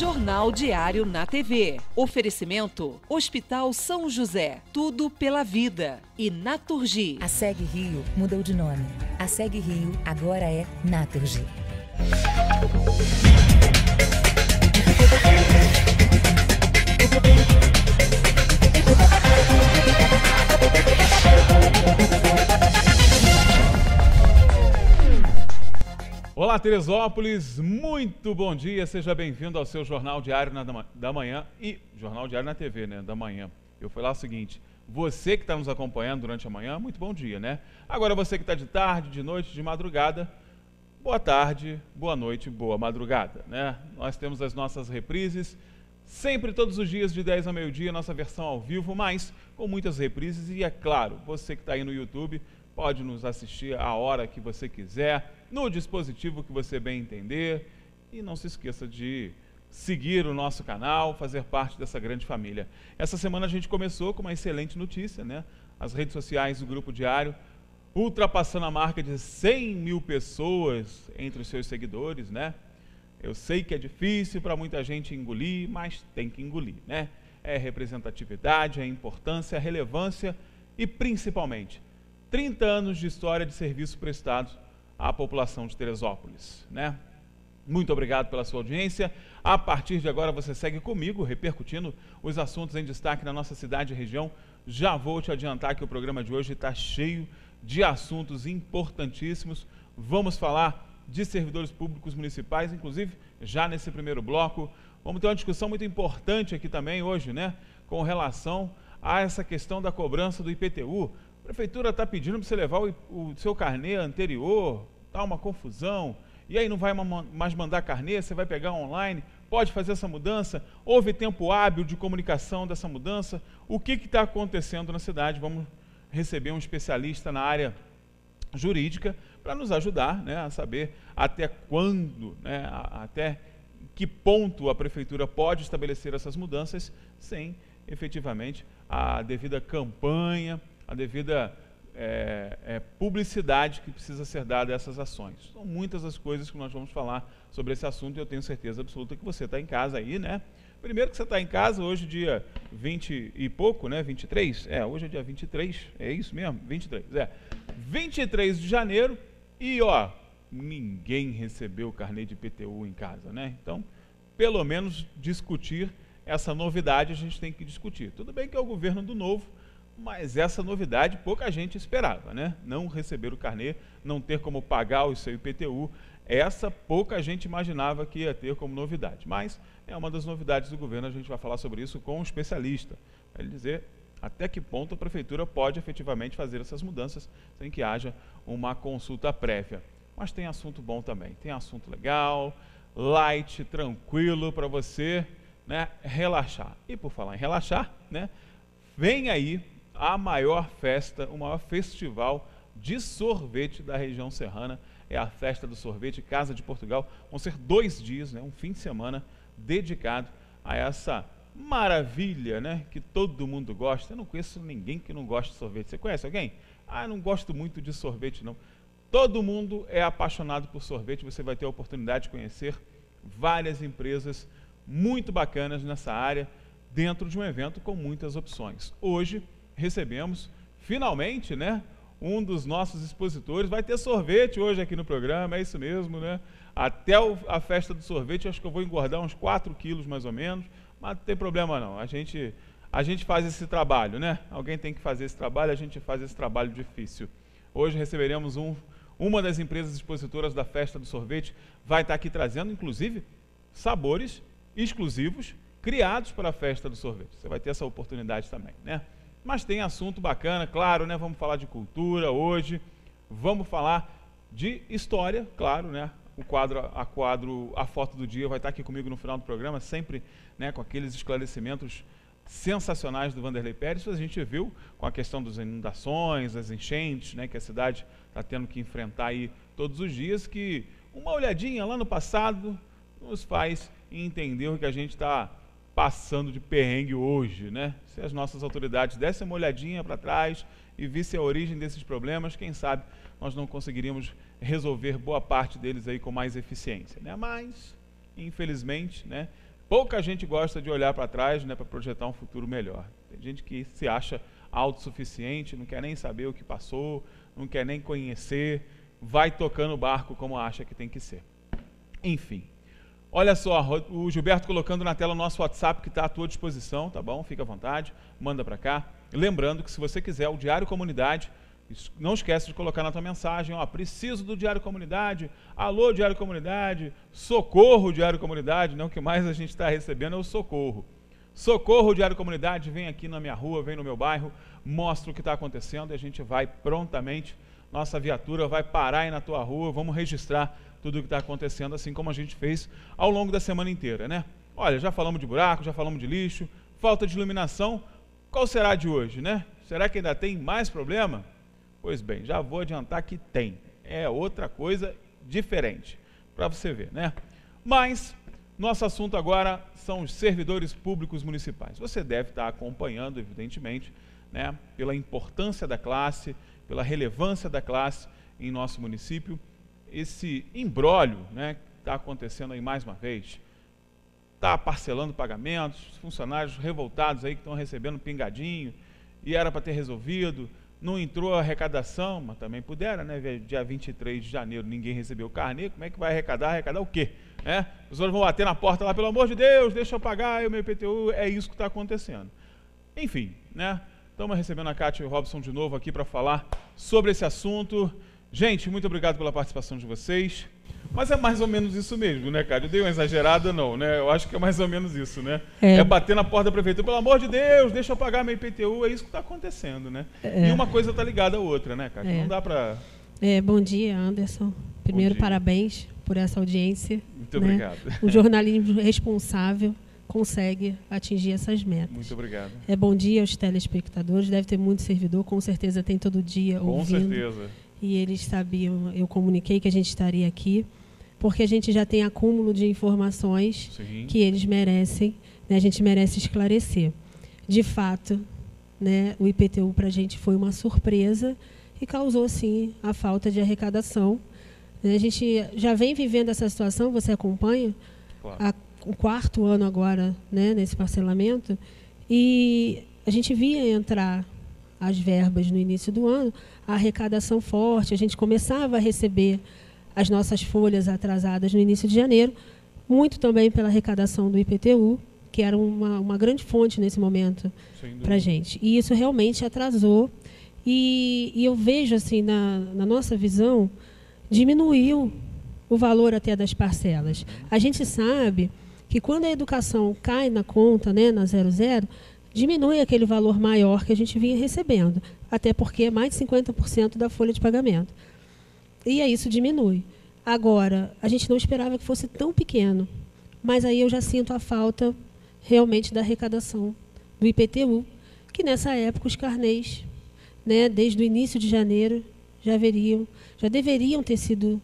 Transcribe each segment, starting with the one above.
Jornal Diário na TV. Oferecimento: Hospital São José. Tudo pela vida. E Naturgy. A SEG Rio mudou de nome. A SEG Rio agora é Naturgy. Olá, Teresópolis, muito bom dia, seja bem-vindo ao seu Jornal Diário da Manhã e Jornal Diário na TV, né, da manhã. Eu falei lá o seguinte, você que está nos acompanhando durante a manhã, muito bom dia, né? Agora você que está de tarde, de noite, de madrugada, boa tarde, boa noite, boa madrugada, né? Nós temos as nossas reprises, sempre todos os dias de 10 a meio-dia, nossa versão ao vivo, mas com muitas reprises e, é claro, você que está aí no YouTube pode nos assistir a hora que você quiser, no dispositivo que você bem entender. E não se esqueça de seguir o nosso canal, fazer parte dessa grande família. Essa semana a gente começou com uma excelente notícia, né? As redes sociais do Grupo Diário ultrapassando a marca de 100 mil pessoas entre os seus seguidores, né? Eu sei que é difícil para muita gente engolir, mas tem que engolir, né? É representatividade, é importância, é relevância e, principalmente, 30 anos de história de serviço prestado à população de Teresópolis, né? Muito obrigado pela sua audiência. A partir de agora você segue comigo, repercutindo os assuntos em destaque na nossa cidade e região. Já vou te adiantar que o programa de hoje está cheio de assuntos importantíssimos. Vamos falar de servidores públicos municipais, inclusive já nesse primeiro bloco. Vamos ter uma discussão muito importante aqui também hoje, né? Com relação a essa questão da cobrança do IPTU. A prefeitura está pedindo para você levar o seu carnê anterior, está uma confusão, e aí não vai mais mandar carnê, você vai pegar online, pode fazer essa mudança, houve tempo hábil de comunicação dessa mudança, o que está acontecendo na cidade? Vamos receber um especialista na área jurídica para nos ajudar, né, a saber até quando, né, até que ponto a prefeitura pode estabelecer essas mudanças sem efetivamente a devida campanha, a devida publicidade que precisa ser dada a essas ações. São muitas as coisas que nós vamos falar sobre esse assunto e eu tenho certeza absoluta que você está em casa aí, né? Primeiro que você está em casa, hoje dia 20 e pouco, né? 23? Hoje é dia 23, é isso mesmo? 23, 23 de janeiro e, ó, ninguém recebeu o carnê de IPTU em casa, né? Então, pelo menos discutir essa novidade a gente tem que discutir. Tudo bem que é o governo do novo, mas essa novidade pouca gente esperava, né? Não receber o carnê, não ter como pagar o seu IPTU, essa pouca gente imaginava que ia ter como novidade. Mas é uma das novidades do governo, a gente vai falar sobre isso com um especialista, para ele dizer até que ponto a prefeitura pode efetivamente fazer essas mudanças sem que haja uma consulta prévia. Mas tem assunto bom também, tem assunto legal, light, tranquilo para você, né, relaxar. E por falar em relaxar, né, vem aí a maior festa, o maior festival de sorvete da região serrana, é a Festa do Sorvete Casa de Portugal. Vão ser 2 dias, né, um fim de semana dedicado a essa maravilha, né, que todo mundo gosta. Eu não conheço ninguém que não goste de sorvete. Você conhece alguém? Eu não gosto muito de sorvete, não. Todo mundo é apaixonado por sorvete. Você vai ter a oportunidade de conhecer várias empresas muito bacanas nessa área, dentro de um evento com muitas opções. Hoje recebemos, finalmente, né, um dos nossos expositores. Vai ter sorvete hoje aqui no programa, é isso mesmo, né? Até a festa do sorvete, acho que eu vou engordar uns 4 quilos mais ou menos, mas não tem problema não. A gente faz esse trabalho, né? Alguém tem que fazer esse trabalho, a gente faz esse trabalho difícil. Hoje receberemos uma das empresas expositoras da Festa do Sorvete, vai estar aqui trazendo, inclusive, sabores exclusivos criados para a Festa do Sorvete. Você vai ter essa oportunidade também, né? Mas tem assunto bacana, claro, né? Vamos falar de cultura hoje, vamos falar de história, claro, né? A foto do dia vai estar aqui comigo no final do programa, sempre, né, com aqueles esclarecimentos sensacionais do Vanderlei Pérez. A gente viu com a questão das inundações, das enchentes, né, que a cidade está tendo que enfrentar aí todos os dias, que uma olhadinha lá no passado nos faz entender o que a gente está passando de perrengue hoje, né? Se as nossas autoridades dessem uma olhadinha para trás e vissem a origem desses problemas, quem sabe nós não conseguiríamos resolver boa parte deles aí com mais eficiência, né? Mas, infelizmente, né, pouca gente gosta de olhar para trás, né, para projetar um futuro melhor. Tem gente que se acha autossuficiente, não quer nem saber o que passou, não quer nem conhecer, vai tocando o barco como acha que tem que ser. Enfim, olha só, o Gilberto colocando na tela o nosso WhatsApp que está à tua disposição, tá bom? Fica à vontade, manda para cá. Lembrando que se você quiser o Diário Comunidade, não esquece de colocar na tua mensagem, ó, preciso do Diário Comunidade, alô Diário Comunidade, socorro Diário Comunidade, não, o que mais a gente está recebendo é o socorro. Socorro Diário Comunidade, vem aqui na minha rua, vem no meu bairro, mostra o que está acontecendo e a gente vai prontamente, nossa viatura vai parar aí na tua rua, vamos registrar tudo o que está acontecendo, assim como a gente fez ao longo da semana inteira, né? Olha, já falamos de buraco, já falamos de lixo, falta de iluminação, qual será a de hoje, né? Será que ainda tem mais problema? Pois bem, já vou adiantar que tem. É outra coisa diferente, para você ver, né? Mas, nosso assunto agora são os servidores públicos municipais. Você deve estar acompanhando, evidentemente, né, pela importância da classe, pela relevância da classe em nosso município, esse imbróglio, né, que está acontecendo aí mais uma vez. Está parcelando pagamentos, funcionários revoltados aí que estão recebendo pingadinho, e era para ter resolvido, não entrou a arrecadação, mas também pudera, né? Dia 23 de janeiro ninguém recebeu o carnê, como é que vai arrecadar? Arrecadar o quê? As pessoas vão bater na porta lá, pelo amor de Deus, deixa eu pagar o meu IPTU, é isso que está acontecendo. Enfim, né? Estamos recebendo a Cátia e o Robson de novo aqui para falar sobre esse assunto. Gente, muito obrigado pela participação de vocês. Mas é mais ou menos isso mesmo, né, cara? Eu dei uma exagerada, não, né? Eu acho que é mais ou menos isso, né? É bater na porta da prefeitura, pelo amor de Deus, deixa eu pagar meu IPTU, é isso que está acontecendo, né? E uma coisa está ligada à outra, né, cara? Não dá para... Bom dia, Anderson. Primeiro, parabéns por essa audiência. Muito obrigado. O jornalismo responsável consegue atingir essas metas. Muito obrigado. Bom dia aos telespectadores, deve ter muito servidor, com certeza tem todo dia ouvindo. Com certeza. E eles sabiam, eu comuniquei que a gente estaria aqui, porque a gente já tem acúmulo de informações que eles merecem, né, a gente merece esclarecer. De fato, né, o IPTU para a gente foi uma surpresa e causou, sim, a falta de arrecadação. A gente já vem vivendo essa situação, você acompanha, claro, o 4º ano agora, né, nesse parcelamento, e a gente via entrar as verbas no início do ano, a arrecadação forte, a gente começava a receber as nossas folhas atrasadas no início de janeiro, muito também pela arrecadação do IPTU, que era uma grande fonte nesse momento para a gente. E isso realmente atrasou. E eu vejo, assim, na nossa visão, diminuiu o valor até das parcelas. A gente sabe que quando a educação cai na conta, né, na 00, diminui aquele valor maior que a gente vinha recebendo, até porque é mais de 50% da folha de pagamento. E aí isso diminui. Agora, a gente não esperava que fosse tão pequeno, mas aí eu já sinto a falta realmente da arrecadação do IPTU, que nessa época os carnês, né, desde o início de janeiro, já deveriam ter sido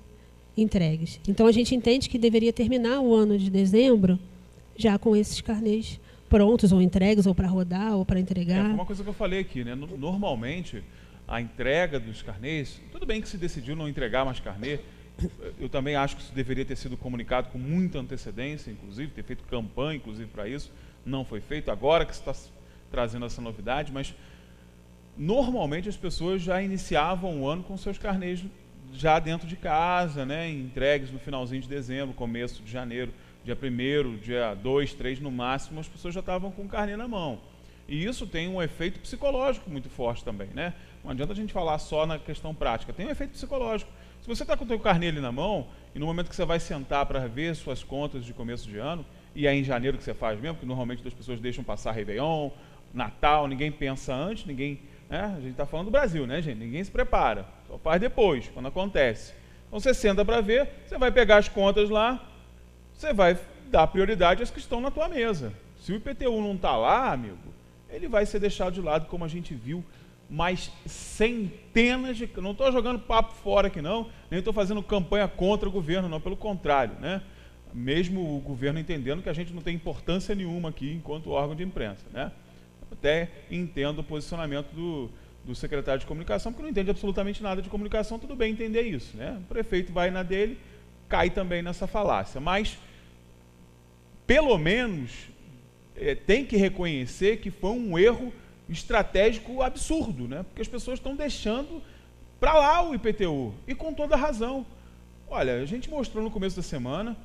entregues. Então a gente entende que deveria terminar o ano de dezembro já com esses carnês prontos, ou entregues, ou para rodar, ou para entregar. Uma coisa que eu falei aqui, né? Normalmente, a entrega dos carnês, tudo bem que se decidiu não entregar mais carnê, eu também acho que isso deveria ter sido comunicado com muita antecedência, inclusive, ter feito campanha, inclusive, para isso, não foi feito, agora que se está trazendo essa novidade, mas normalmente as pessoas já iniciavam o ano com seus carnês já dentro de casa, né? Entregues no finalzinho de dezembro, começo de janeiro, dia 1º, dia 2, 3 no máximo, as pessoas já estavam com o carnê na mão. E isso tem um efeito psicológico muito forte também, né? Não adianta a gente falar só na questão prática, tem um efeito psicológico. Se você está com o teu carnê ali na mão, e no momento que você vai sentar para ver suas contas de começo de ano, e é em janeiro que você faz mesmo, porque normalmente as pessoas deixam passar Réveillon, Natal, ninguém pensa antes, ninguém... né? A gente está falando do Brasil, né, gente? Ninguém se prepara, só faz depois, quando acontece. Então você senta para ver, você vai pegar as contas lá, você vai dar prioridade às que estão na tua mesa. Se o IPTU não está lá, amigo, ele vai ser deixado de lado, como a gente viu, mais centenas de... Não estou jogando papo fora aqui não, nem estou fazendo campanha contra o governo, não, pelo contrário, né? Mesmo o governo entendendo que a gente não tem importância nenhuma aqui enquanto órgão de imprensa, né? Até entendo o posicionamento do secretário de comunicação, porque não entende absolutamente nada de comunicação, tudo bem entender isso, né? O prefeito vai na dele, cai também nessa falácia, mas pelo menos, tem que reconhecer que foi um erro estratégico absurdo, né? Porque as pessoas estão deixando para lá o IPTU, e com toda razão. Olha, a gente mostrou no começo da semana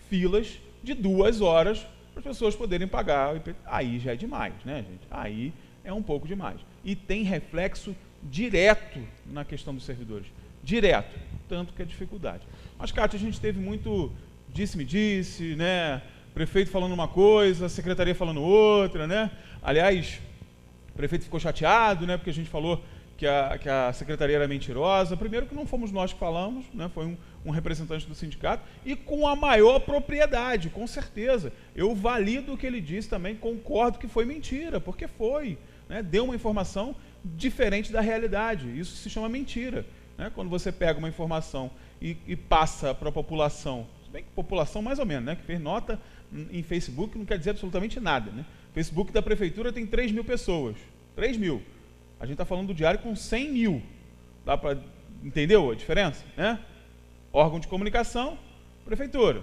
filas de 2 horas para as pessoas poderem pagar o IPTU. Aí já é demais, né, gente? Aí é um pouco demais. E tem reflexo direto na questão dos servidores. Direto, tanto que é dificuldade. Mas, Kátia, a gente teve muito disse-me-disse, né? Prefeito falando uma coisa, a secretaria falando outra, né? Aliás, o prefeito ficou chateado, né? Porque a gente falou que a secretaria era mentirosa. Primeiro que não fomos nós que falamos, né? Foi um representante do sindicato, e com a maior propriedade, com certeza. Eu valido o que ele disse também, concordo que foi mentira, porque foi, né? Deu uma informação diferente da realidade. Isso se chama mentira, né? Quando você pega uma informação e passa para a população, bem que população mais ou menos, né? Que fez nota em Facebook não quer dizer absolutamente nada, né? Facebook da prefeitura tem 3 mil pessoas, 3 mil. A gente está falando do diário com 100 mil. Dá para entendeu a diferença, né? Órgão de comunicação, prefeitura.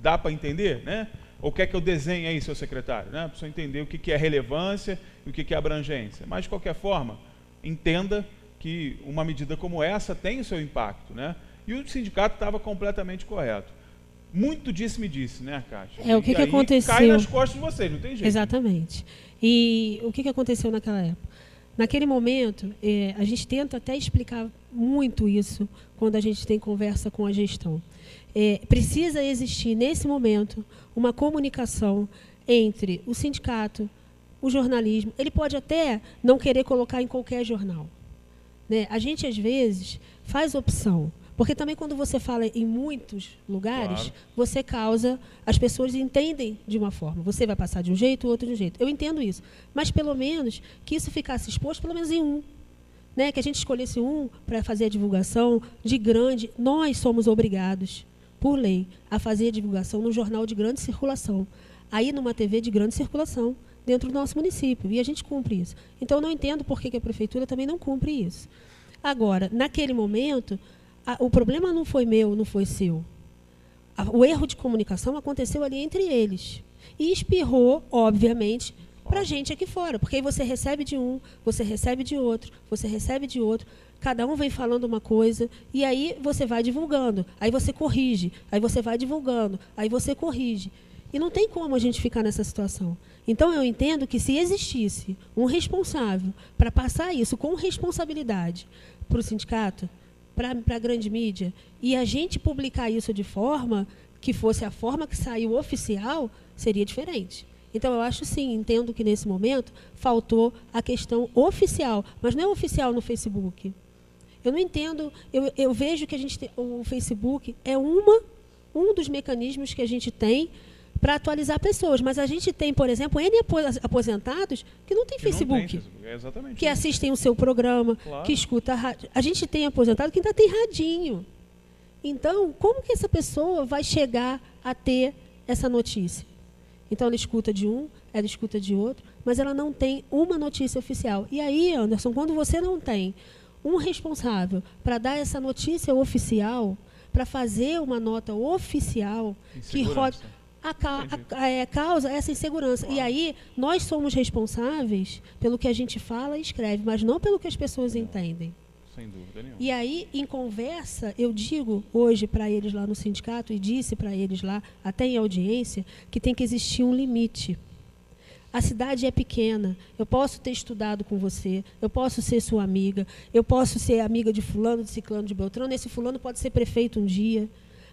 Dá para entender, né? Ou quer que eu desenhe aí, seu secretário, né? Para você entender o que é relevância e o que é abrangência. Mas, de qualquer forma, entenda que uma medida como essa tem o seu impacto, né? E o sindicato estava completamente correto. Muito disse-me-disse, né, Kátia? O que aconteceu? Cai nas costas de vocês, não tem jeito. Exatamente. E o que aconteceu naquela época? Naquele momento, a gente tenta até explicar muito isso quando a gente tem conversa com a gestão. Precisa existir, nesse momento, uma comunicação entre o sindicato, o jornalismo. Ele pode até não querer colocar em qualquer jornal, né? A gente, às vezes, faz opção. Porque também quando você fala em muitos lugares, claro, você causa, as pessoas entendem de uma forma. Você vai passar de um jeito, outro de um jeito. Eu entendo isso. Mas pelo menos que isso ficasse exposto pelo menos em um. Né? Que a gente escolhesse um para fazer a divulgação de grande. Nós somos obrigados, por lei, a fazer a divulgação num jornal de grande circulação. Aí numa TV de grande circulação, dentro do nosso município. E a gente cumpre isso. Então eu não entendo por que a prefeitura também não cumpre isso. Agora, naquele momento, o problema não foi meu, não foi seu. O erro de comunicação aconteceu ali entre eles. E espirrou, obviamente, para a gente aqui fora. Porque aí você recebe de um, você recebe de outro, você recebe de outro. Cada um vem falando uma coisa e aí você vai divulgando. Aí você corrige, aí você vai divulgando, aí você corrige. E não tem como a gente ficar nessa situação. Então, eu entendo que se existisse um responsável para passar isso com responsabilidade para o sindicato, para a grande mídia, e a gente publicar isso de forma que fosse a forma que saiu oficial, seria diferente. Então, eu acho sim, entendo que nesse momento faltou a questão oficial, mas não é oficial no Facebook. Eu não entendo, eu vejo que a gente tem, o Facebook é um dos mecanismos que a gente tem para atualizar pessoas, mas a gente tem, por exemplo, N aposentados que não tem Facebook, que assistem o seu programa, claro, que escuta a rádio. A gente tem aposentado que ainda tem radinho. Então, como que essa pessoa vai chegar a ter essa notícia? Então, ela escuta de um, ela escuta de outro, mas ela não tem uma notícia oficial. E aí, Anderson, quando você não tem um responsável para dar essa notícia oficial, para fazer uma nota oficial que roda, causa essa insegurança. Claro. E aí, nós somos responsáveis pelo que a gente fala e escreve, mas não pelo que as pessoas entendem. Sem dúvida nenhuma. E aí, em conversa, eu digo hoje para eles lá no sindicato, e disse para eles lá, até em audiência, que tem que existir um limite. A cidade é pequena, eu posso ter estudado com você, eu posso ser sua amiga, eu posso ser amiga de fulano, de ciclano, de beltrano, esse fulano pode ser prefeito um dia,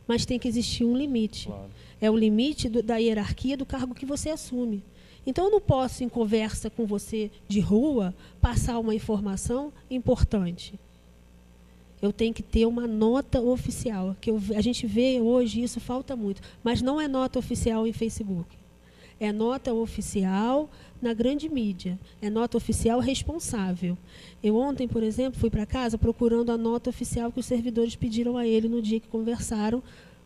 mas tem que existir um limite. Claro. É o limite da hierarquia do cargo que você assume. Então, eu não posso, em conversa com você de rua, passar uma informação importante. Eu tenho que ter uma nota oficial. A gente vê hoje, isso falta muito, mas não é nota oficial em Facebook. É nota oficial na grande mídia. É nota oficial responsável. Eu ontem, por exemplo, fui para casa procurando a nota oficial que os servidores pediram a ele no dia que conversaram.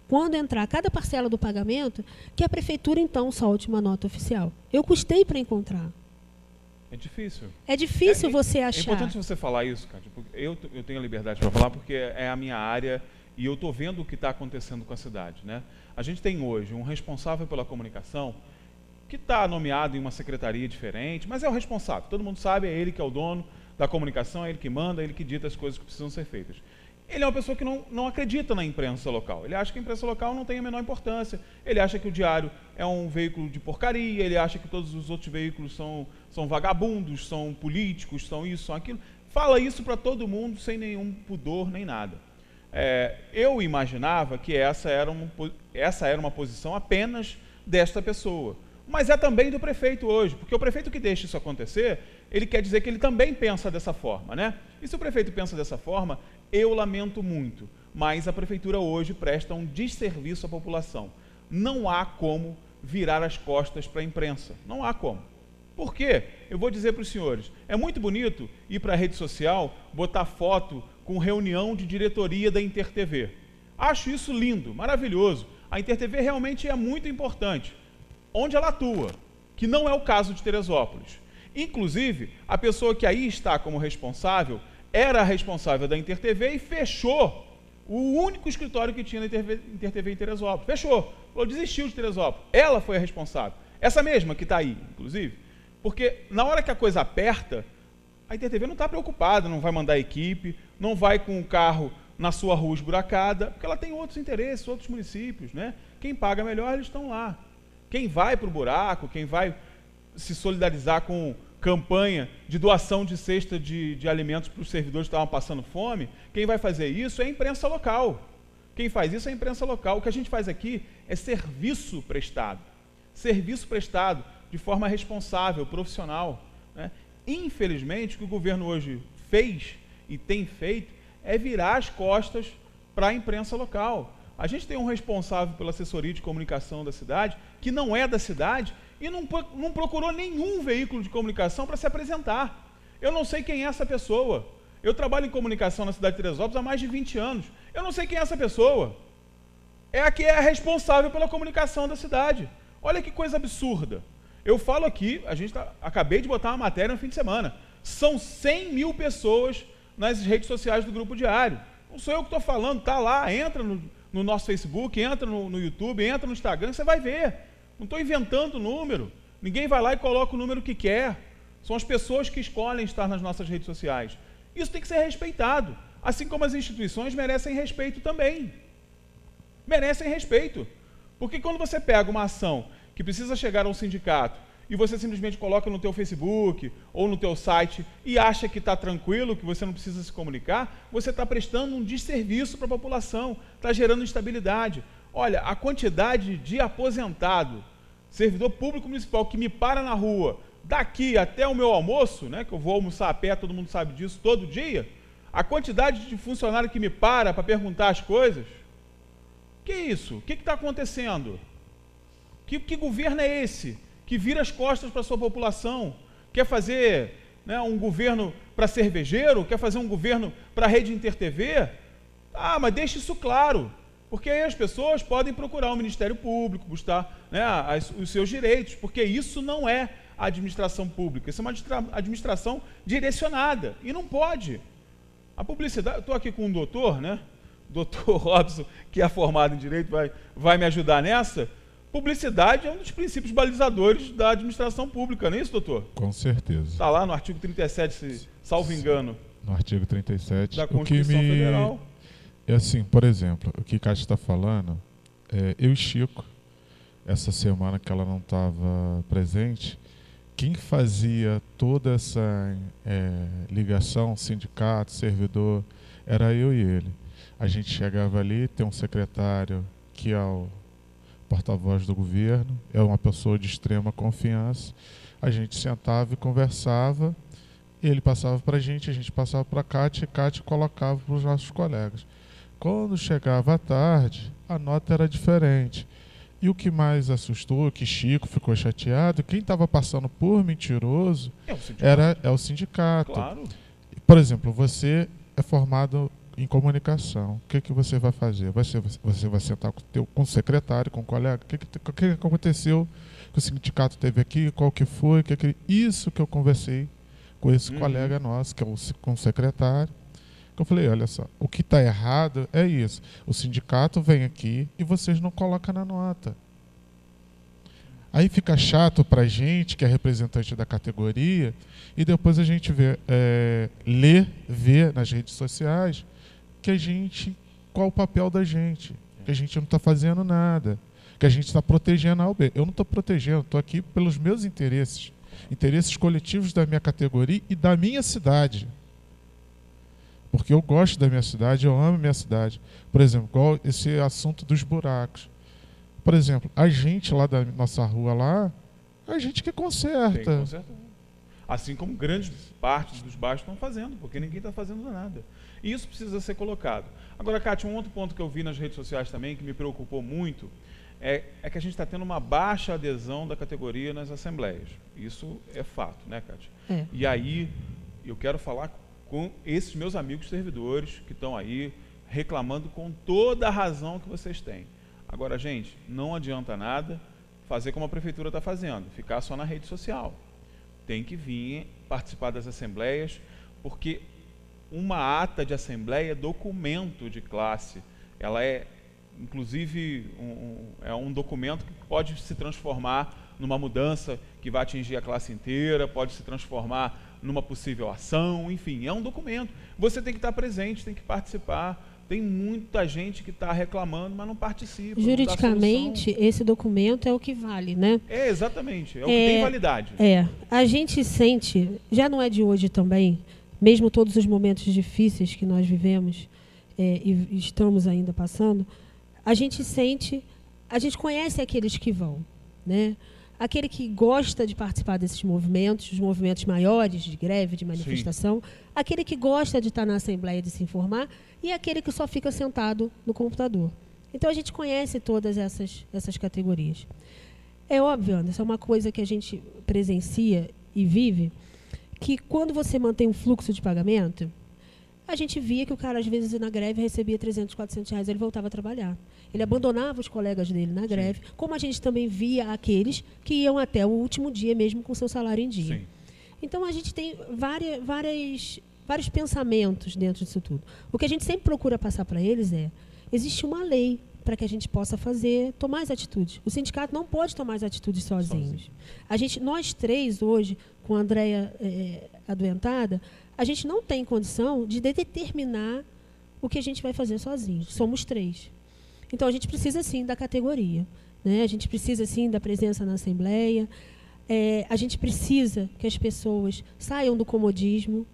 Quando entrar cada parcela do pagamento, que a prefeitura, então, solte uma nota oficial. Eu custei para encontrar. É difícil. É difícil você achar. É importante você falar isso, Kátia. Eu tenho a liberdade para falar porque é a minha área e eu estou vendo o que está acontecendo com a cidade, né? A gente tem hoje um responsável pela comunicação que está nomeado em uma secretaria diferente, mas é o responsável. Todo mundo sabe, é ele que é o dono da comunicação, é ele que manda, é ele que dita as coisas que precisam ser feitas. Ele é uma pessoa que não acredita na imprensa local. Ele acha que a imprensa local não tem a menor importância. Ele acha que o diário é um veículo de porcaria, ele acha que todos os outros veículos são vagabundos, são políticos, são isso, são aquilo. Fala isso para todo mundo sem nenhum pudor nem nada. Eu imaginava que essa era uma posição apenas desta pessoa. Mas é também do prefeito hoje, porque o prefeito que deixa isso acontecer, ele quer dizer que ele também pensa dessa forma, né? E se o prefeito pensa dessa forma, eu lamento muito, mas a prefeitura hoje presta um desserviço à população. Não há como virar as costas para a imprensa, não há como. Por quê? Eu vou dizer para os senhores, é muito bonito ir para a rede social, botar foto com reunião de diretoria da InterTV. Acho isso lindo, maravilhoso. A InterTV realmente é muito importante, onde ela atua, que não é o caso de Teresópolis. Inclusive, a pessoa que aí está como responsável era a responsável da InterTV e fechou o único escritório que tinha na InterTV em Teresópolis. Fechou, falou, desistiu de Teresópolis. Ela foi a responsável. Essa mesma que está aí, inclusive. Porque na hora que a coisa aperta, a InterTV não está preocupada, não vai mandar equipe, não vai com o carro na sua rua esburacada, porque ela tem outros interesses, outros municípios, né? Quem paga melhor, eles estão lá. Quem vai para o buraco, quem vai se solidarizar com campanha de doação de cesta de alimentos para os servidores que estavam passando fome, quem vai fazer isso é a imprensa local. Quem faz isso é a imprensa local. O que a gente faz aqui é serviço prestado. Serviço prestado de forma responsável, profissional, né? Infelizmente, o que o governo hoje fez e tem feito é virar as costas para a imprensa local. A gente tem um responsável pela assessoria de comunicação da cidade, que não é da cidade, e não procurou nenhum veículo de comunicação para se apresentar. Eu não sei quem é essa pessoa. Eu trabalho em comunicação na cidade de Teresópolis há mais de 20 anos. Eu não sei quem é essa pessoa. É a que é responsável pela comunicação da cidade. Olha que coisa absurda. Eu falo aqui, acabei de botar uma matéria no fim de semana. São 100 mil pessoas nas redes sociais do Grupo Diário. Não sou eu que estou falando, está lá, entra no nosso Facebook, entra no YouTube, entra no Instagram, você vai ver. Não estou inventando o número. Ninguém vai lá e coloca o número que quer. São as pessoas que escolhem estar nas nossas redes sociais. Isso tem que ser respeitado. Assim como as instituições merecem respeito também. Merecem respeito. Porque quando você pega uma ação que precisa chegar a um sindicato e você simplesmente coloca no teu Facebook ou no teu site e acha que está tranquilo, que você não precisa se comunicar, você está prestando um desserviço para a população, está gerando instabilidade. Olha, a quantidade de aposentado, servidor público municipal que me para na rua, daqui até o meu almoço, né, que eu vou almoçar a pé, todo mundo sabe disso, todo dia, a quantidade de funcionário que me para perguntar as coisas, que isso? O que está acontecendo? Que governo é esse que vira as costas para a sua população? Quer fazer, né, um governo para cervejeiro? Quer fazer um governo para a rede InterTV? Mas deixe isso claro, porque aí as pessoas podem procurar o Ministério Público, buscar, né, os seus direitos, porque isso não é a administração pública, isso é uma administração direcionada, e não pode. A publicidade, eu estou aqui com um doutor, né? Doutor Robson, que é formado em Direito, vai me ajudar nessa. Publicidade é um dos princípios balizadores da administração pública, não é isso, doutor? Com certeza. Está lá no artigo 37, salvo engano. No artigo 37. Da Constituição Federal. É assim, por exemplo, o que Cátia está falando, eu e Chico, essa semana que ela não estava presente, quem fazia toda essa ligação, sindicato, servidor, era eu e ele. A gente chegava ali, tem um secretário que é o porta-voz do governo, é uma pessoa de extrema confiança. A gente sentava e conversava, ele passava para a gente passava para a Cátia, e Cátia colocava para os nossos colegas. Quando chegava à tarde, a nota era diferente. E o que mais assustou, que Chico ficou chateado, quem estava passando por mentiroso é o sindicato. Claro. Por exemplo, você é formado em comunicação. O que você vai fazer? Você vai sentar com o secretário, com o colega. O que aconteceu que o sindicato teve aqui? Qual que foi? Isso que eu conversei com esse colega nosso, que é com o secretário. Eu falei, olha só, o que está errado é isso. O sindicato vem aqui e vocês não colocam na nota. Aí fica chato para a gente, que é representante da categoria, e depois a gente vê nas redes sociais qual o papel da gente, que a gente não está fazendo nada, que a gente está protegendo a AUB. Eu não estou protegendo, estou aqui pelos meus interesses coletivos da minha categoria e da minha cidade. Porque eu gosto da minha cidade, eu amo a minha cidade. Por exemplo, igual esse assunto dos buracos. Por exemplo, a gente lá da nossa rua lá, a gente que conserta. Assim como grande parte dos bairros estão fazendo, porque ninguém está fazendo nada. E isso precisa ser colocado. Agora, Kátia, um outro ponto que eu vi nas redes sociais também, que me preocupou muito, é que a gente está tendo uma baixa adesão da categoria nas assembleias. Isso é fato, né, Kátia? É. E aí, eu quero falar com esses meus amigos servidores que estão aí reclamando com toda a razão que vocês têm. Agora, gente, não adianta nada fazer como a prefeitura está fazendo, ficar só na rede social. Tem que vir participar das assembleias, porque uma ata de assembleia é documento de classe. Ela é, inclusive, um documento que pode se transformar numa mudança que vai atingir a classe inteira, pode se transformar numa possível ação, enfim, é um documento. Você tem que estar presente, tem que participar. Tem muita gente que está reclamando, mas não participa. Juridicamente, esse documento é o que vale, né? É, exatamente. É o que tem validade. A gente sente, já não é de hoje também, mesmo todos os momentos difíceis que nós vivemos e estamos ainda passando, a gente sente, a gente conhece aqueles que vão, né? Aquele que gosta de participar desses movimentos, os movimentos maiores de greve, de manifestação, aquele que gosta de estar na Assembleia, de se informar, e aquele que só fica sentado no computador. Então, a gente conhece todas essas categorias. É óbvio, Anderson, é uma coisa que a gente presencia e vive, que quando você mantém um fluxo de pagamento, a gente via que o cara, às vezes, na greve, recebia 300, 400 reais, ele voltava a trabalhar. Ele abandonava os colegas dele na greve, como a gente também via aqueles que iam até o último dia mesmo com seu salário em dia. Então, a gente tem vários pensamentos dentro disso tudo. O que a gente sempre procura passar para eles existe uma lei para que a gente possa tomar as atitudes. O sindicato não pode tomar as atitudes sozinhos. Nós três hoje, com a Andréia adoentada, a gente não tem condição de determinar o que a gente vai fazer sozinho. Somos três. Então, a gente precisa, sim, da categoria, né? A gente precisa, sim, da presença na Assembleia. A gente precisa que as pessoas saiam do comodismo,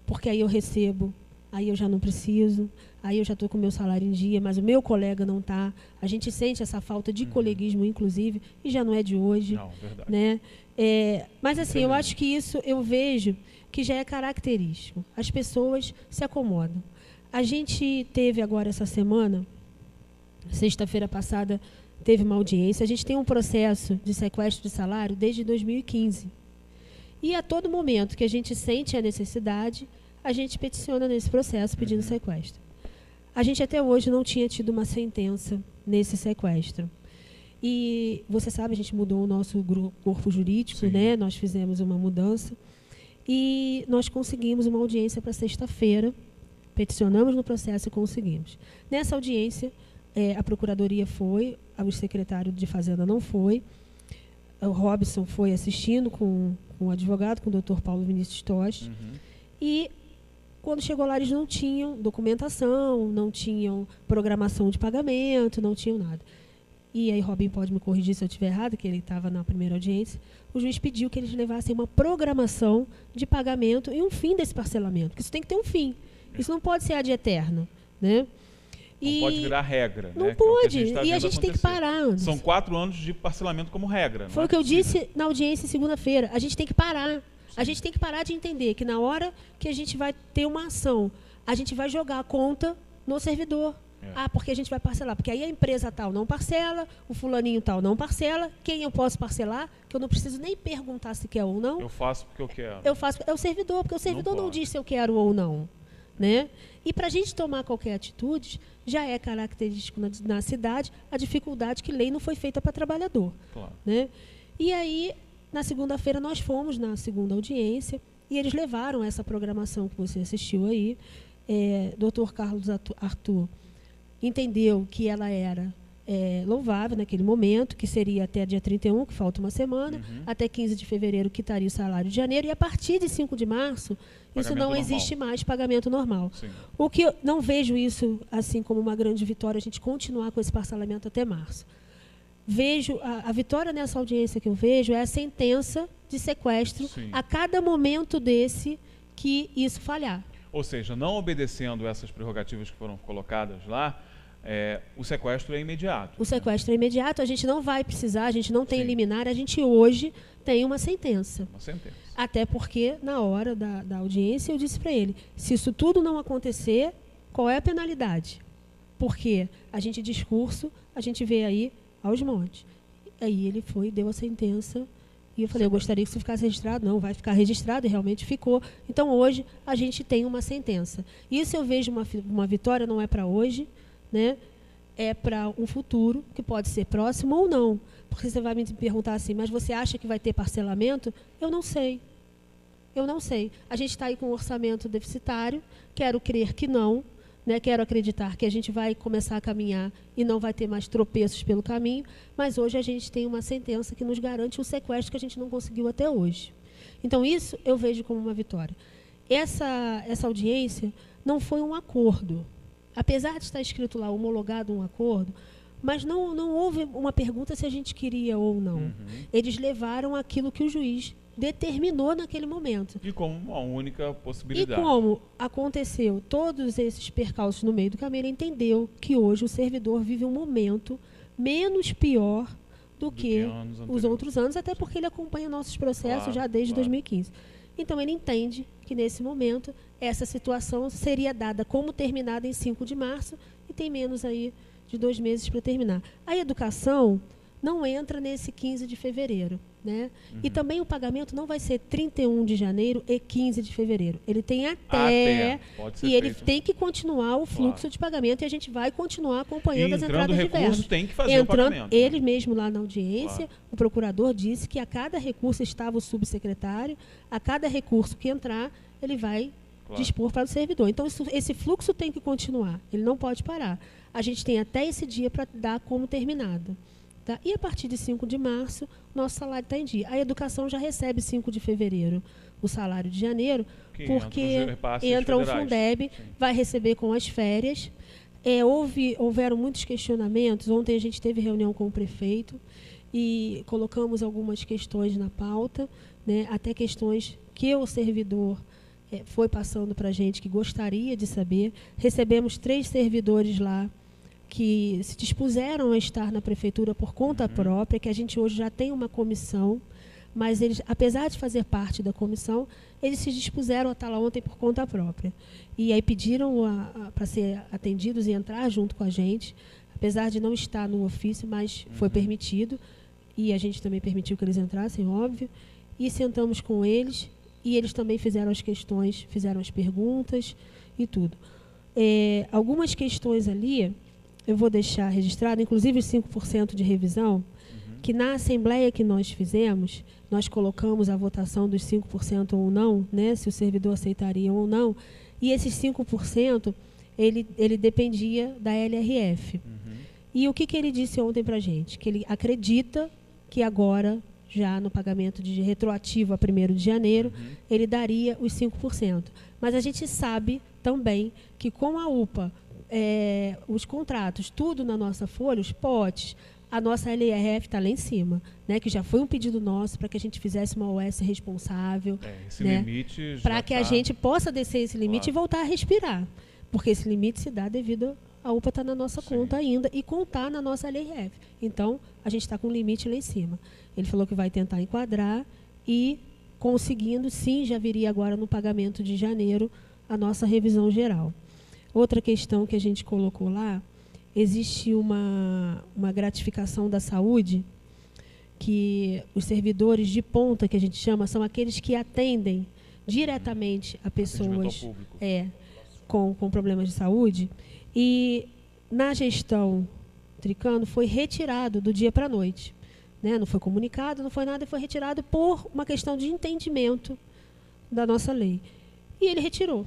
porque aí eu recebo, aí eu já não preciso, aí eu já estou com o meu salário em dia, mas o meu colega não está. A gente sente essa falta de coleguismo, inclusive, e já não é de hoje. Não, verdade. Né? Mas, assim, eu acho que isso eu vejo que já é característico. As pessoas se acomodam. A gente teve agora essa semana, sexta-feira passada, teve uma audiência. A gente tem um processo de sequestro de salário desde 2015. E a todo momento que a gente sente a necessidade, a gente peticiona nesse processo pedindo sequestro. A gente até hoje não tinha tido uma sentença nesse sequestro. E você sabe, a gente mudou o nosso corpo jurídico, né? Nós fizemos uma mudança e nós conseguimos uma audiência para sexta-feira. Peticionamos no processo e conseguimos. Nessa audiência, a Procuradoria foi, o secretário de Fazenda não foi, o Robson foi assistindo com o advogado, com o Dr. Paulo Vinícius Toste, e quando chegou lá eles não tinham documentação, não tinham programação de pagamento, não tinham nada. E aí, Robin pode me corrigir se eu estiver errado, que ele estava na primeira audiência, o juiz pediu que eles levassem uma programação de pagamento e um fim desse parcelamento, porque isso tem que ter um fim. Isso não pode ser ad eterno, né? Não pode virar regra. Não né? pode. E a gente tem que parar. São 4 anos de parcelamento como regra. Foi o que eu disse na audiência segunda-feira. A gente tem que parar. A gente tem que parar de entender que na hora que a gente vai ter uma ação, a gente vai jogar a conta no servidor. Porque a gente vai parcelar. Porque aí a empresa tal não parcela, o fulaninho tal não parcela. Quem eu posso parcelar, que eu não preciso nem perguntar se quer ou não. Eu faço porque eu quero. Eu faço, é o servidor, porque o servidor não diz se eu quero ou não. Né? E para a gente tomar qualquer atitude, já é característico na cidade a dificuldade que lei não foi feita para trabalhador. Claro. Né? E aí, na segunda-feira, nós fomos na segunda audiência e eles levaram essa programação que você assistiu aí. Dr. Carlos Arthur entendeu que ela era louvável naquele momento, que seria até dia 31, que falta uma semana, até 15 de fevereiro, que estaria o salário de janeiro, e a partir de 5 de março, isso não existe mais pagamento normal. Sim. O que eu não vejo isso assim como uma grande vitória, a gente continuar com esse parcelamento até março. Vejo a vitória nessa audiência que eu vejo é a sentença de sequestro a cada momento desse que isso falhar. Ou seja, não obedecendo essas prerrogativas que foram colocadas lá, o sequestro é imediato. O sequestro é imediato, a gente não vai precisar, a gente não tem liminar, a gente hoje tem uma sentença. Uma sentença. Até porque, na hora da audiência, eu disse para ele, se isso tudo não acontecer, qual é a penalidade? Porque a gente discurso, a gente vê aí aos montes. Aí ele foi, deu a sentença, e eu falei, eu gostaria que isso ficasse registrado. Não, vai ficar registrado, e realmente ficou. Então, hoje, a gente tem uma sentença. Isso eu vejo uma vitória, não é para hoje, né? É para um futuro, que pode ser próximo ou não. Porque você vai me perguntar assim, mas você acha que vai ter parcelamento? Eu não sei. Eu não sei. A gente está aí com um orçamento deficitário, quero crer que não, né? Quero acreditar que a gente vai começar a caminhar e não vai ter mais tropeços pelo caminho, mas hoje a gente tem uma sentença que nos garante o sequestro que a gente não conseguiu até hoje. Então, isso eu vejo como uma vitória. Essa audiência não foi um acordo. Apesar de estar escrito lá, homologado um acordo, mas não houve uma pergunta se a gente queria ou não. Eles levaram aquilo que o juiz determinou naquele momento. E como uma única possibilidade. E como aconteceu todos esses percalços no meio do caminho, ele entendeu que hoje o servidor vive um momento menos pior do que os outros anos, até porque ele acompanha nossos processos já desde 2015. Então, ele entende que, nesse momento, essa situação seria dada como terminada em 5 de março e tem menos aí de 2 meses para terminar. A educação não entra nesse 15 de fevereiro. Né? E também o pagamento não vai ser 31 de janeiro e 15 de fevereiro. Ele tem até e ele tem que continuar o fluxo de pagamento e a gente vai continuar acompanhando as entradas de verba. Tem que fazer o pagamento. Ele mesmo lá na audiência, o procurador disse que a cada recurso estava o subsecretário, a cada recurso que entrar, ele vai dispor para o servidor. Então, esse fluxo tem que continuar, ele não pode parar. A gente tem até esse dia para dar como terminado. Tá? E a partir de 5 de março, nosso salário está em dia. A educação já recebe 5 de fevereiro o salário de janeiro, porque entra o Fundeb, vai receber com as férias. Houveram muitos questionamentos. Ontem a gente teve reunião com o prefeito e colocamos algumas questões na pauta, né? Até questões que o servidor foi passando para a gente, que gostaria de saber. Recebemos 3 servidores lá que se dispuseram a estar na prefeitura por conta própria, que a gente hoje já tem uma comissão, mas eles, apesar de fazer parte da comissão, eles se dispuseram a estar lá ontem por conta própria. E aí pediram para ser atendidos e entrar junto com a gente, apesar de não estar no ofício, mas foi permitido, e a gente também permitiu que eles entrassem, óbvio, e sentamos com eles, e eles também fizeram as questões, fizeram as perguntas e tudo. Algumas questões ali eu vou deixar registrado, inclusive os 5% de revisão, que na assembleia que nós fizemos, nós colocamos a votação dos 5% ou não, né, se o servidor aceitaria ou não, e esses 5%, ele dependia da LRF. E o que ele disse ontem para a gente? Que ele acredita que agora, já no pagamento de retroativo a 1º de janeiro, ele daria os 5%. Mas a gente sabe também que com a UPA, os contratos, tudo na nossa folha, os potes, a nossa LRF está lá em cima, né, que já foi um pedido nosso para que a gente fizesse uma OS responsável, esse né, limite para que a gente possa descer esse limite e voltar a respirar, porque esse limite se dá devido a UPA estar na nossa conta ainda e contar na nossa LRF. Então, a gente está com um limite lá em cima. Ele falou que vai tentar enquadrar e, conseguindo, sim, já viria agora no pagamento de janeiro a nossa revisão geral. Outra questão que a gente colocou lá, existe uma gratificação da saúde, que os servidores de ponta, que a gente chama, são aqueles que atendem diretamente a pessoas com problemas de saúde. E na gestão Tricano foi retirado do dia para a noite. Né? Não foi comunicado, não foi nada, foi retirado por uma questão de entendimento da nossa lei. E ele retirou.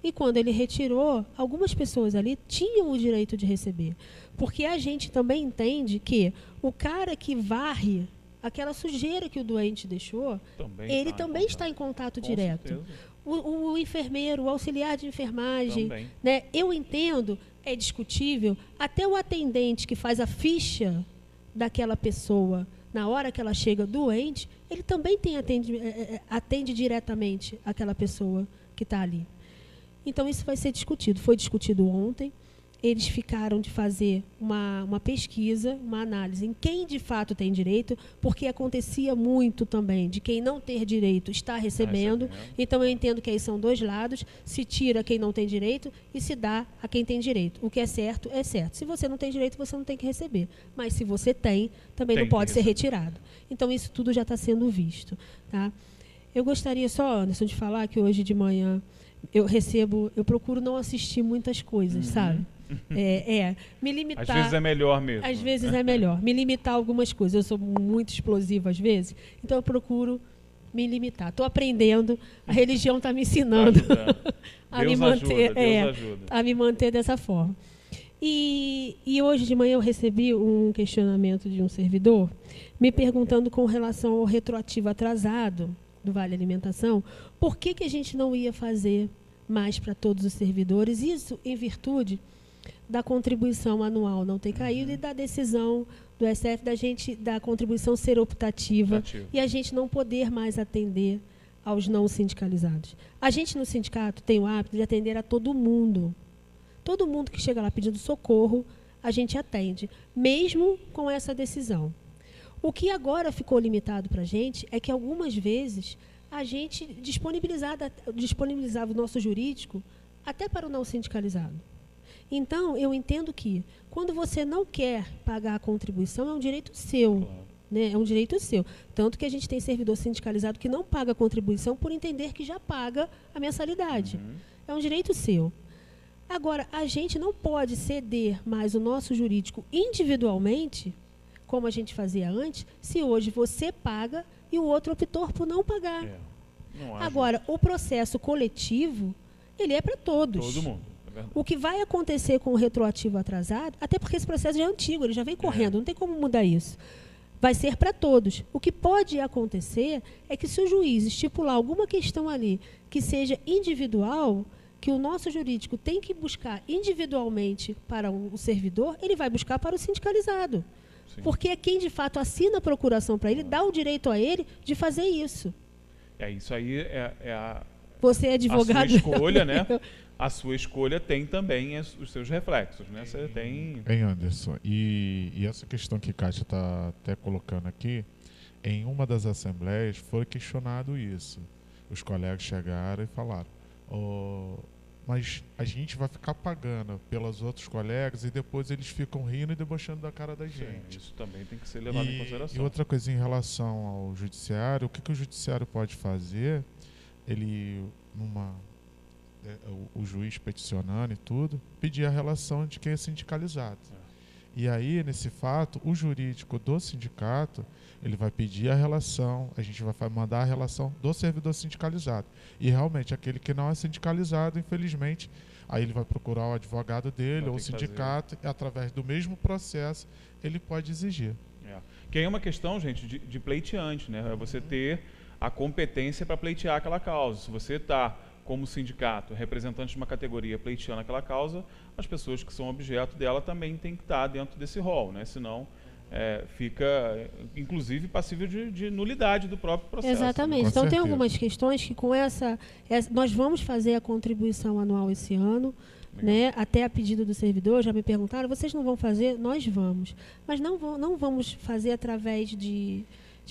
E quando ele retirou, algumas pessoas ali tinham o direito de receber. Porque a gente também entende que o cara que varre aquela sujeira que o doente deixou, ele também está em contato direto. O enfermeiro, o auxiliar de enfermagem, né? Eu entendo, é discutível, até o atendente que faz a ficha daquela pessoa na hora que ela chega doente, ele também atende diretamente aquela pessoa que está ali. Então, isso vai ser discutido. Foi discutido ontem. Eles ficaram de fazer uma pesquisa, uma análise em quem de fato tem direito, porque acontecia muito também de quem não ter direito está recebendo. Então, eu entendo que aí são dois lados. Se tira quem não tem direito e se dá a quem tem direito. O que é certo, é certo. Se você não tem direito, você não tem que receber. Mas se você tem, também não pode ser retirado. Então, isso tudo já está sendo visto. Tá? Eu gostaria só, Anderson, de falar que hoje de manhã eu procuro não assistir muitas coisas, sabe? Me limitar. Às vezes é melhor mesmo. Às vezes é melhor. Me limitar a algumas coisas. Eu sou muito explosiva às vezes, então eu procuro me limitar. Estou aprendendo, a religião está me ensinando a me manter, a me manter dessa forma. E hoje de manhã eu recebi um questionamento de um servidor me perguntando com relação ao retroativo atrasado do Vale Alimentação, por que a gente não ia fazer mais para todos os servidores, isso em virtude da contribuição anual não ter caído e da decisão do SF da contribuição ser optativa e a gente não poder mais atender aos não sindicalizados. A gente no sindicato tem o hábito de atender a todo mundo. Todo mundo que chega lá pedindo socorro, a gente atende, mesmo com essa decisão. O que agora ficou limitado para a gente é que algumas vezes a gente disponibilizava o nosso jurídico até para o não sindicalizado. Então, eu entendo que quando você não quer pagar a contribuição, é um direito seu. Né? É um direito seu. Tanto que a gente tem servidor sindicalizado que não paga a contribuição por entender que já paga a mensalidade. É um direito seu. Agora, a gente não pode ceder mais o nosso jurídico individualmente, como a gente fazia antes, se hoje você paga e o outro optou por não pagar. Agora, o processo coletivo, ele é para todos. Todo mundo. O que vai acontecer com o retroativo atrasado, até porque esse processo já é antigo, ele já vem correndo, não tem como mudar isso. Vai ser para todos. O que pode acontecer é que se o juiz estipular alguma questão ali que seja individual, que o nosso jurídico tem que buscar individualmente para o servidor, ele vai buscar para o sindicalizado. Sim. Porque é quem, de fato, assina a procuração para ele, dá o direito a ele de fazer isso. Isso aí Você é advogado. A sua escolha, né? A sua escolha tem também os seus reflexos, né? Você tem... Hein, Anderson? E essa questão que Kátia está até colocando aqui, em uma das assembleias foi questionado isso. Os colegas chegaram e falaram, mas a gente vai ficar pagando pelos outros colegas e depois eles ficam rindo e debochando da cara da gente. Isso também tem que ser levado em consideração. E outra coisa em relação ao judiciário, o que o judiciário pode fazer? Ele, o juiz peticionando e tudo, pedir a relação de quem é sindicalizado. E aí, nesse fato, o jurídico do sindicato, ele vai pedir a relação, a gente vai mandar a relação do servidor sindicalizado. E realmente, aquele que não é sindicalizado, infelizmente, aí ele vai procurar o advogado dele ou o sindicato, e através do mesmo processo, ele pode exigir. Que aí é uma questão, gente, de pleiteante, né? É você ter a competência para pleitear aquela causa. Se você está, como sindicato, representante de uma categoria pleiteando aquela causa, as pessoas que são objeto dela também têm que estar dentro desse rol, né? Senão fica, inclusive, passível de nulidade do próprio processo. Exatamente. Né? Então, tem algumas questões que com nós vamos fazer a contribuição anual esse ano, né? Até a pedido do servidor, já me perguntaram, vocês não vão fazer? Nós vamos. Mas não vamos fazer através de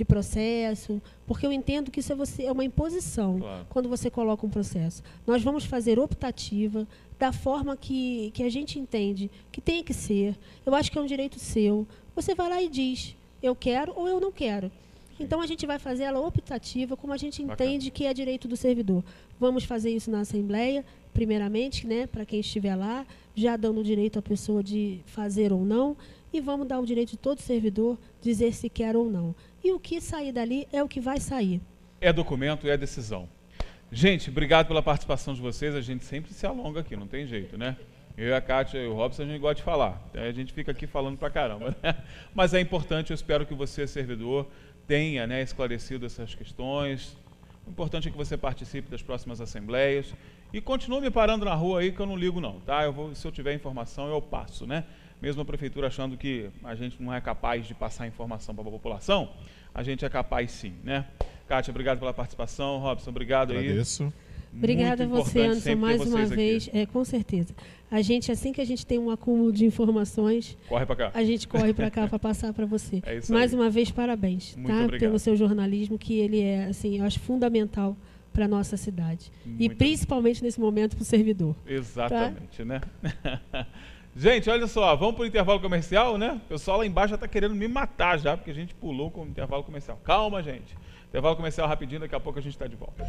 processo, porque eu entendo que isso é uma imposição, quando você coloca um processo. Nós vamos fazer optativa, da forma que a gente entende que tem que ser. Eu acho que é um direito seu. Você vai lá e diz, eu quero ou eu não quero. Então, a gente vai fazer ela optativa, como a gente entende que é direito do servidor. Vamos fazer isso na Assembleia, primeiramente, né, para quem estiver lá, já dando o direito à pessoa de fazer ou não, e vamos dar o direito de todo servidor dizer se quer ou não. E o que sair dali é o que vai sair. É documento, é decisão. Gente, obrigado pela participação de vocês. A gente sempre se alonga aqui, não tem jeito, né? Eu e a Kátia e o Robson, a gente gosta de falar. A gente fica aqui falando pra caramba, né? Mas é importante, eu espero que você, servidor, tenha, né, esclarecido essas questões. O importante é que você participe das próximas assembleias. E continue me parando na rua aí, que eu não ligo não, tá? Se eu tiver informação, eu passo, né? Mesmo a prefeitura achando que a gente não é capaz de passar informação para a população, a gente é capaz sim, né? Kátia, obrigado pela participação. Robson, obrigado. Agradeço. Aí. Obrigada a você, Anderson, mais uma vez. Com certeza. A gente, assim que a gente tem um acúmulo de informações, corre para cá. A gente corre para cá para passar para você. É isso mais aí. uma vez, parabéns, muito tá? Obrigado. Pelo seu jornalismo, que ele é, assim, eu acho fundamental para a nossa cidade. Muito e principalmente nesse momento para o servidor. Exatamente, tá? Né? Gente, olha só, vamos para o intervalo comercial, né? O pessoal lá embaixo já está querendo me matar já, porque a gente pulou com o intervalo comercial. Calma, gente. Intervalo comercial rapidinho, daqui a pouco a gente está de volta.